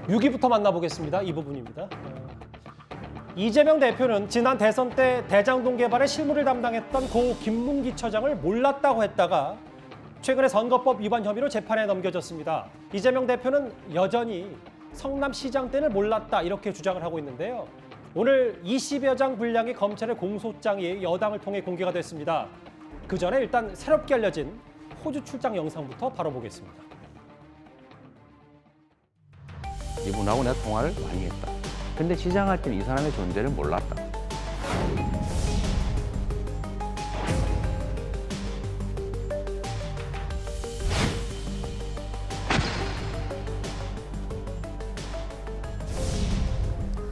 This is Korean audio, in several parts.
6위부터 만나보겠습니다. 이 부분입니다. 이재명 대표는 지난 대선 때 대장동 개발의 실무를 담당했던 고 김문기 처장을 몰랐다고 했다가 최근에 선거법 위반 혐의로 재판에 넘겨졌습니다. 이재명 대표는 여전히 성남시장 때를 몰랐다 이렇게 주장을 하고 있는데요. 오늘 20여 장 분량의 검찰의 공소장이 여당을 통해 공개가 됐습니다. 그 전에 일단 새롭게 알려진 호주 출장 영상부터 바로 보겠습니다. 이분하고 내가 통화를 많이 했다. 근데 시장할 때는 이 사람의 존재를 몰랐다.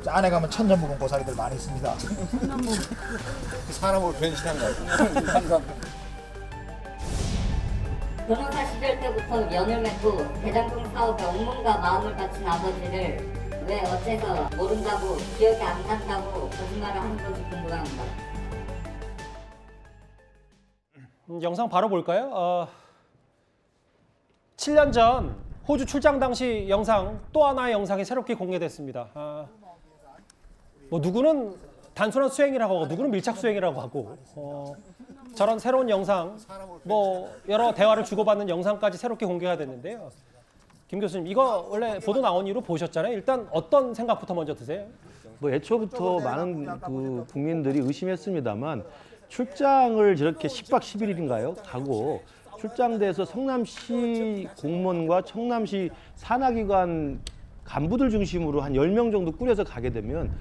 안에 가면 천년 묵은 고사리들 많이 있습니다. 사람으로 변신한 거야. 항상. 변호사 시절 때부터 연을 맺고 대장동 사업에 온몸과 마음을 바친 아버지를 왜 어째서 모른다고 기억이 안 난다고 거짓말을 하는 건지 궁금합니다. 영상 바로 볼까요? 7년 전 호주 출장 당시 영상 또 하나의 영상이 새롭게 공개됐습니다. 뭐 누구는 단순한 수행이라고 하고 누구는 밀착 수행이라고 하고 저런 새로운 영상 뭐 여러 대화를 주고받는 영상까지 새롭게 공개가 됐는데요. 김 교수님 이거 원래 보도 나온 이후로 보셨잖아요. 일단 어떤 생각부터 먼저 드세요? 뭐 애초부터 많은 그 국민들이 의심했습니다만 출장을 저렇게 10박 11일인가요? 가고 출장돼서 성남시 공무원과 성남시 산하기관 간부들 중심으로 한 10명 정도 꾸려서 가게 되면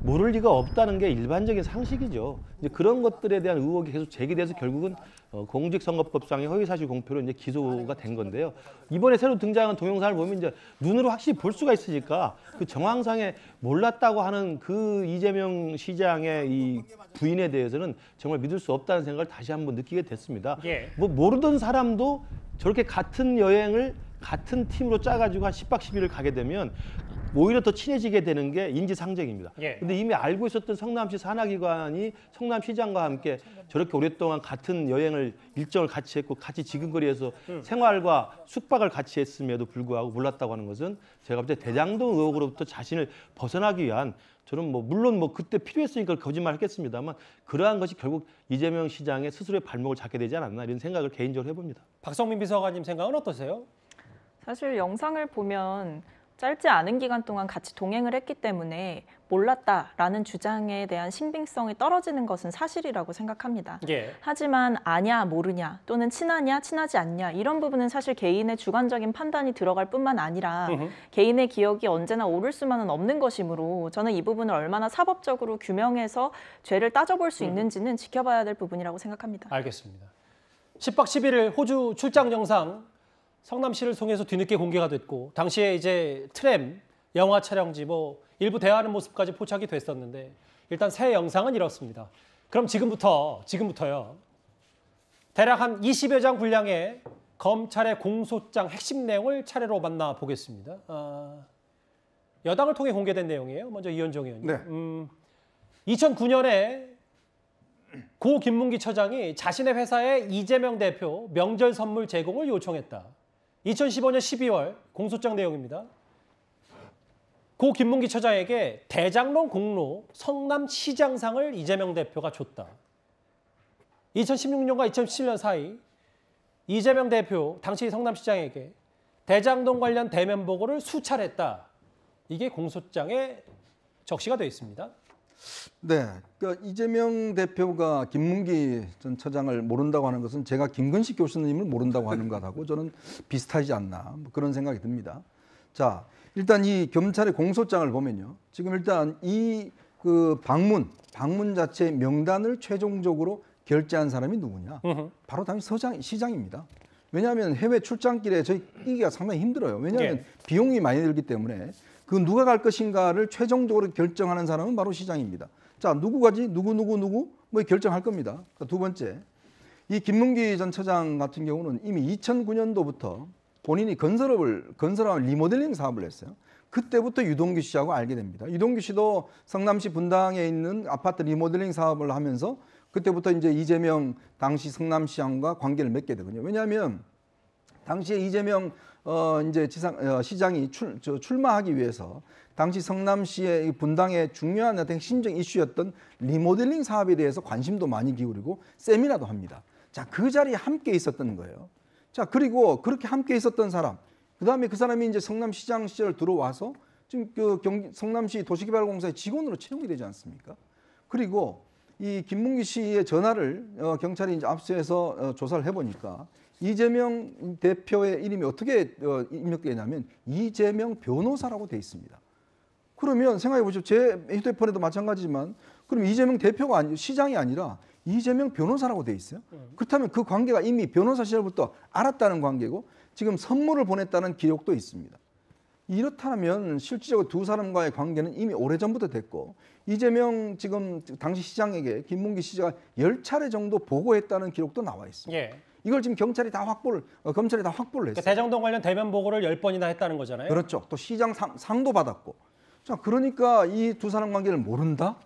모를 리가 없다는 게 일반적인 상식이죠. 이제 그런 것들에 대한 의혹이 계속 제기돼서 결국은 공직선거법상의 허위사실 공표로 이제 기소가 된 건데요. 이번에 새로 등장한 동영상을 보면 이제 눈으로 확실히 볼 수가 있으니까 그 정황상에 몰랐다고 하는 그 이재명 시장의 이 부인에 대해서는 정말 믿을 수 없다는 생각을 다시 한번 느끼게 됐습니다. 예. 뭐 모르던 사람도 저렇게 같은 여행을 같은 팀으로 짜가지고 한 10박 10일을 가게 되면 오히려 더 친해지게 되는 게 인지상정입니다. 예. 근데 이미 알고 있었던 성남시 산하기관이 성남시장과 함께 저렇게 오랫동안 같은 여행을 일정을 같이 했고 같이 지근거리에서 생활과 숙박을 같이 했음에도 불구하고 몰랐다고 하는 것은 제가 볼 때 대장동 의혹으로부터 자신을 벗어나기 위한 저는 뭐 물론 뭐 그때 필요했으니까 거짓말 했겠습니다만 그러한 것이 결국 이재명 시장의 스스로의 발목을 잡게 되지 않았나 이런 생각을 개인적으로 해봅니다. 박성민 비서관님 생각은 어떠세요? 사실 영상을 보면 짧지 않은 기간 동안 같이 동행을 했기 때문에 몰랐다라는 주장에 대한 신빙성이 떨어지는 것은 사실이라고 생각합니다. 예. 하지만 아냐, 모르냐 또는 친하냐, 친하지 않냐 이런 부분은 사실 개인의 주관적인 판단이 들어갈 뿐만 아니라 개인의 기억이 언제나 오를 수만은 없는 것이므로 저는 이 부분을 얼마나 사법적으로 규명해서 죄를 따져볼 수 있는지는 지켜봐야 될 부분이라고 생각합니다. 알겠습니다. 10박 11일 호주 출장 영상 성남시를 통해서 뒤늦게 공개가 됐고 당시에 이제 트램, 영화 촬영지 뭐 일부 대화하는 모습까지 포착이 됐었는데 일단 새 영상은 이렇습니다. 그럼 지금부터요. 대략 한 20여 장 분량의 검찰의 공소장 핵심 내용을 차례로 만나보겠습니다. 여당을 통해 공개된 내용이에요. 먼저 이현정 의원님. 네. 2009년에 고 김문기 처장이 자신의 회사에 이재명 대표 명절 선물 제공을 요청했다. 2015년 12월 공소장 내용입니다. 고 김문기 처장에게 대장동 공로 성남시장상을 이재명 대표가 줬다. 2016년과 2017년 사이 이재명 대표 당시 성남시장에게 대장동 관련 대면 보고를 수차례 했다. 이게 공소장에 적시가 되어 있습니다. 네, 그러니까 이재명 대표가 김문기 전 처장을 모른다고 하는 것은 제가 김근식 교수님을 모른다고 하는 것하고 저는 비슷하지 않나 뭐 그런 생각이 듭니다. 자, 일단 이 검찰의 공소장을 보면요, 지금 일단 이 그 방문 자체의 명단을 최종적으로 결제한 사람이 누구냐? 바로 당연히 시장입니다. 왜냐하면 해외 출장길에 저희 끼기가 상당히 힘들어요. 왜냐하면 비용이 많이 들기 때문에. 그 누가 갈 것인가를 최종적으로 결정하는 사람은 바로 시장입니다. 자, 누구 가지? 누구 뭐 결정할 겁니다. 두 번째, 이 김문기 전 처장 같은 경우는 이미 2009년도부터 본인이 건설하는 리모델링 사업을 했어요. 그때부터 유동규 씨하고 알게 됩니다. 유동규 씨도 성남시 분당에 있는 아파트 리모델링 사업을 하면서 그때부터 이제 이재명 당시 성남시장과 관계를 맺게 되거든요. 왜냐하면 당시에 이재명 이제 시장이 출마하기 위해서 당시 성남시의 이 분당의 중요한 어떤 핵심적 이슈였던 리모델링 사업에 대해서 관심도 많이 기울이고 세미나도 합니다. 자, 그 자리에 함께 있었던 거예요. 자, 그리고 그렇게 함께 있었던 사람, 그다음에 그 사람이 이제 성남시장 시절 들어와서 지금 성남시 도시개발공사의 직원으로 채용이 되지 않습니까? 그리고 이 김문기 씨의 전화를 경찰이 이제 압수해서 조사를 해보니까 이재명 대표의 이름이 어떻게 입력되냐면 이재명 변호사라고 돼 있습니다. 그러면 생각해 보십시오. 제 휴대폰에도 마찬가지지만 그럼 이재명 대표가 시장이 아니라 이재명 변호사라고 돼 있어요. 그렇다면 그 관계가 이미 변호사 시절부터 알았다는 관계고 지금 선물을 보냈다는 기록도 있습니다. 이렇다면 실질적으로 두 사람과의 관계는 이미 오래전부터 됐고 이재명 지금 당시 시장에게 김문기 씨가 10차례 정도 보고했다는 기록도 나와 있습니다. 예. 이걸 지금 검찰이 다 확보를 했어요. 대장동 관련 대면 보고를 10번이나 했다는 거잖아요. 그렇죠. 또 시장 상도 받았고. 자, 그러니까 이 두 사람 관계를 모른다?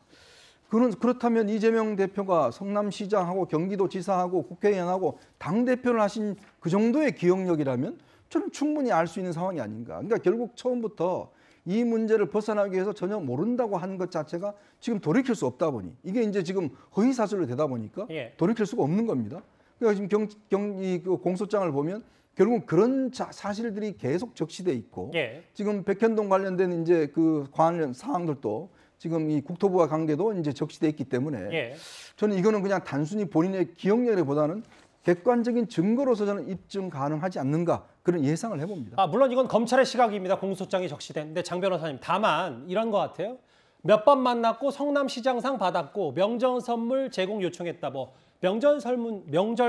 그렇다면 이재명 대표가 성남시장하고 경기도지사하고 국회의원하고 당대표를 하신 그 정도의 기억력이라면 저는 충분히 알 수 있는 상황이 아닌가. 그러니까 결국 처음부터 이 문제를 벗어나기 위해서 전혀 모른다고 하는 것 자체가 지금 돌이킬 수 없다 보니 이게 이제 지금 허위사실로 되다 보니까 돌이킬 수가 없는 겁니다. 그러니까 지금 이 공소장을 보면 결국 그런 사실들이 계속 적시돼 있고 지금 백현동 관련된 이제 그 관련 사항들도 지금 이 국토부와 관계도 이제 적시돼 있기 때문에 저는 이거는 그냥 단순히 본인의 기억력보다는 객관적인 증거로서 저는 입증 가능하지 않는가 그런 예상을 해봅니다. 물론 이건 검찰의 시각입니다. 공소장이 적시됐는데 장 변호사님 다만 이런 것 같아요. 몇 번 만났고 성남시장상 받았고 명절 선물 제공 요청했다. 뭐 명절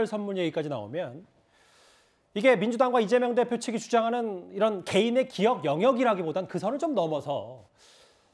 선물 얘기까지 나오면 이게 민주당과 이재명 대표 측이 주장하는 이런 개인의 기억 영역이라기보단 그 선을 좀 넘어서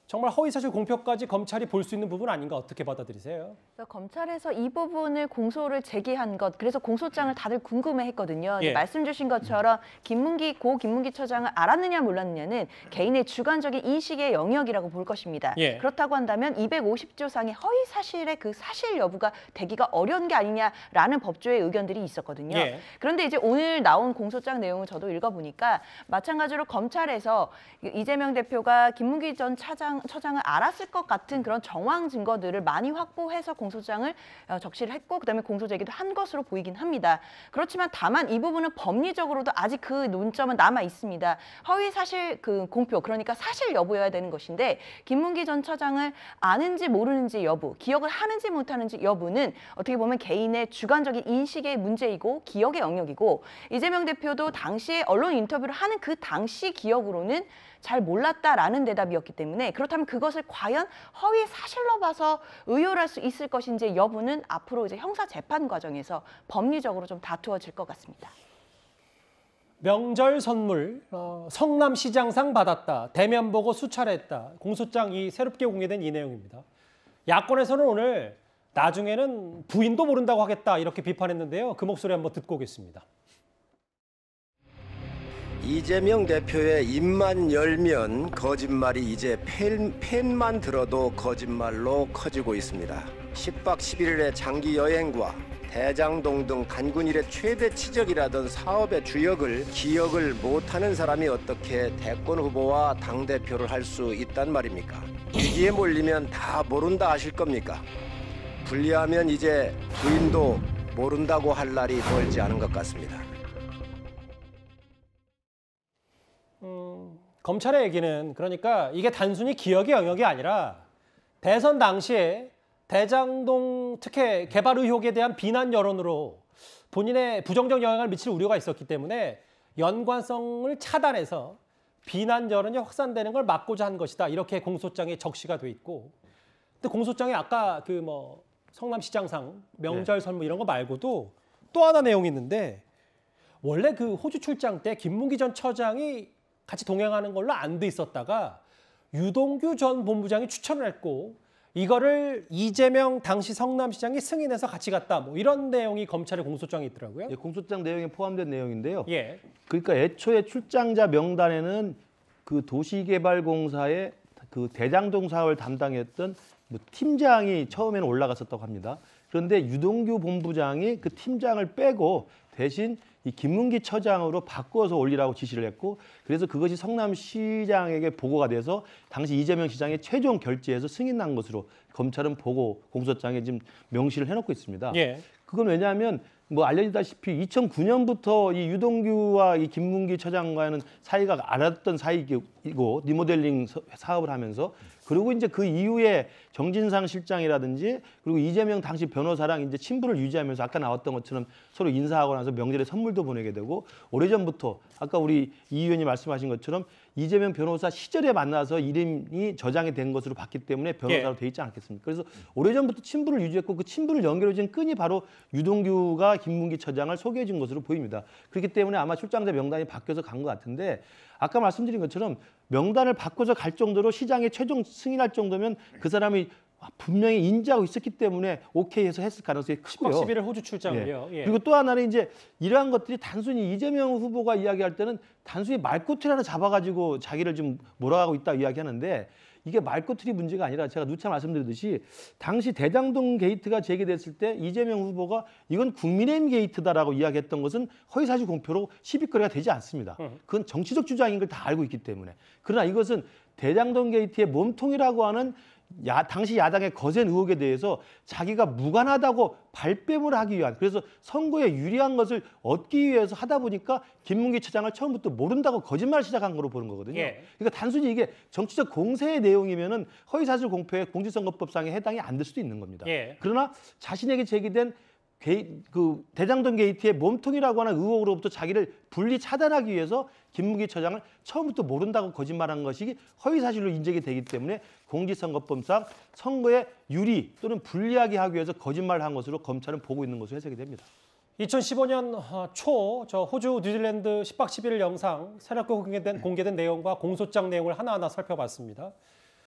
정말 허위사실 공표까지 검찰이 볼 수 있는 부분 아닌가 어떻게 받아들이세요? 검찰에서 이 부분을 공소를 제기한 것, 그래서 공소장을 다들 궁금해했거든요. 말씀 주신 것처럼 김문기 처장을 알았느냐 몰랐느냐는 개인의 주관적인 인식의 영역이라고 볼 것입니다. 그렇다고 한다면 250조상의 허위사실의 그 사실 여부가 되기가 어려운 게 아니냐라는 법조의 의견들이 있었거든요. 그런데 이제 오늘 나온 공소장 내용을 저도 읽어보니까 마찬가지로 검찰에서 이재명 대표가 김문기 전 처장을 알았을 것 같은 그런 정황 증거들을 많이 확보해서 공소장을 적시를 했고 그다음에 공소 제기도 한 것으로 보이긴 합니다. 그렇지만 다만 이 부분은 법리적으로도 아직 그 논점은 남아 있습니다. 허위 사실 그 공표, 그러니까 사실 여부여야 되는 것인데 김문기 전 처장을 아는지 모르는지 여부, 기억을 하는지 못하는지 여부는 어떻게 보면 개인의 주관적인 인식의 문제이고 기억의 영역이고 이재명 대표도 당시에 언론 인터뷰를 하는 그 당시 기억으로는 잘 몰랐다라는 대답이었기 때문에 그렇다면 그것을 과연 허위 사실로 봐서 의율할 수 있을 것인지 여부는 앞으로 이제 형사 재판 과정에서 법리적으로 좀 다투어질 것 같습니다. 명절 선물, 성남시장상 받았다, 대면 보고 수차례 했다. 공소장이 새롭게 공개된 이 내용입니다. 야권에서는 오늘 나중에는 부인도 모른다고 하겠다 이렇게 비판했는데요. 그 목소리 한번 듣고 오겠습니다. 이재명 대표의 입만 열면 거짓말이 이제 펜만 들어도 거짓말로 커지고 있습니다. 10박 11일의 장기 여행과 대장동 등 단군 일의 최대 치적이라던 사업의 주역을 기억을 못하는 사람이 어떻게 대권 후보와 당대표를 할 수 있단 말입니까? 위기에 몰리면 다 모른다 하실 겁니까? 불리하면 이제 부인도 모른다고 할 날이 멀지 않은 것 같습니다. 검찰의 얘기는 그러니까 이게 단순히 기억의 영역이 아니라 대선 당시에 대장동 특혜 개발 의혹에 대한 비난 여론으로 본인의 부정적 영향을 미칠 우려가 있었기 때문에 연관성을 차단해서 비난 여론이 확산되는 걸 막고자 한 것이다. 이렇게 공소장에 적시가 돼 있고, 근데 공소장에 아까 그 뭐 성남시장상 명절 선물 이런 거 말고도 또 하나 내용이 있는데 원래 그 호주 출장 때 김문기 전 처장이 같이 동행하는 걸로 안 돼 있었다가 유동규 전 본부장이 추천을 했고 이거를 이재명 당시 성남시장이 승인해서 같이 갔다. 뭐 이런 내용이 검찰의 공소장에 있더라고요. 공소장 내용에 포함된 내용인데요. 예. 그러니까 애초에 출장자 명단에는 그 도시개발공사의 그 대장동 사업을 담당했던 뭐 팀장이 처음에는 올라갔었다고 합니다. 그런데 유동규 본부장이 그 팀장을 빼고 대신 이 김문기 처장으로 바꿔서 올리라고 지시를 했고, 그래서 그것이 성남시장에게 보고가 돼서 당시 이재명 시장의 최종 결재에서 승인난 것으로 검찰은 보고 공소장에 지금 명시를 해놓고 있습니다. 예. 그건 왜냐하면 뭐 알려지다시피 2009년부터 이 유동규와 이 김문기 처장과는 사이가 알았던 사이이고 리모델링 사업을 하면서, 그리고 이제 그 이후에 정진상 실장이라든지 그리고 이재명 당시 변호사랑 이제 친분을 유지하면서 아까 나왔던 것처럼 서로 인사하고 나서 명절에 선물도 보내게 되고, 오래전부터 아까 우리 이 의원님 말씀하신 것처럼 이재명 변호사 시절에 만나서 이름이 저장이 된 것으로 봤기 때문에 변호사로 돼 있지 않겠습니까? 그래서 오래전부터 친분을 유지했고 그 친분을 연결해준 끈이 바로 유동규가 김문기 처장을 소개해 준 것으로 보입니다. 그렇기 때문에 아마 출장자 명단이 바뀌어서 간 것 같은데, 아까 말씀드린 것처럼 명단을 바꿔서 갈 정도로 시장에 최종 승인할 정도면 그 사람이 분명히 인지하고 있었기 때문에 오케이 해서 했을 가능성이 크고요. 11일 호주 출장을요. 예. 그리고 또 하나는 이제 이러한 것들이 단순히 이재명 후보가 이야기할 때는 단순히 말꼬투리 하나 잡아가지고 자기를 좀 몰아가고 있다 이야기하는데, 이게 말꼬투리 문제가 아니라 제가 누차 말씀드렸듯이 당시 대장동 게이트가 제기됐을 때 이재명 후보가 이건 국민의힘 게이트다라고 이야기했던 것은 허위사실 공표로 시비거리가 되지 않습니다. 그건 정치적 주장인 걸 다 알고 있기 때문에. 그러나 이것은 대장동 게이트의 몸통이라고 하는 당시 야당의 거센 의혹에 대해서 자기가 무관하다고 발뺌을 하기 위한, 그래서 선거에 유리한 것을 얻기 위해서 하다 보니까 김문기 처장을 처음부터 모른다고 거짓말을 시작한 거로 보는 거거든요. 예. 그러니까 단순히 이게 정치적 공세의 내용이면은 허위사실 공표에 공직선거법상에 해당이 안 될 수도 있는 겁니다. 예. 그러나 자신에게 제기된 그 대장동 게이트의 몸통이라고 하는 의혹으로부터 자기를 분리 차단하기 위해서 김문기 처장을 처음부터 모른다고 거짓말한 것이 허위사실로 인정이 되기 때문에 공직선거법상 선거에 유리 또는 불리하게 하기 위해서 거짓말을 한 것으로 검찰은 보고 있는 것으로 해석이 됩니다. 2015년 초 호주 뉴질랜드 10박 11일 영상 새롭게 공개된 내용과 공소장 내용을 하나하나 살펴봤습니다.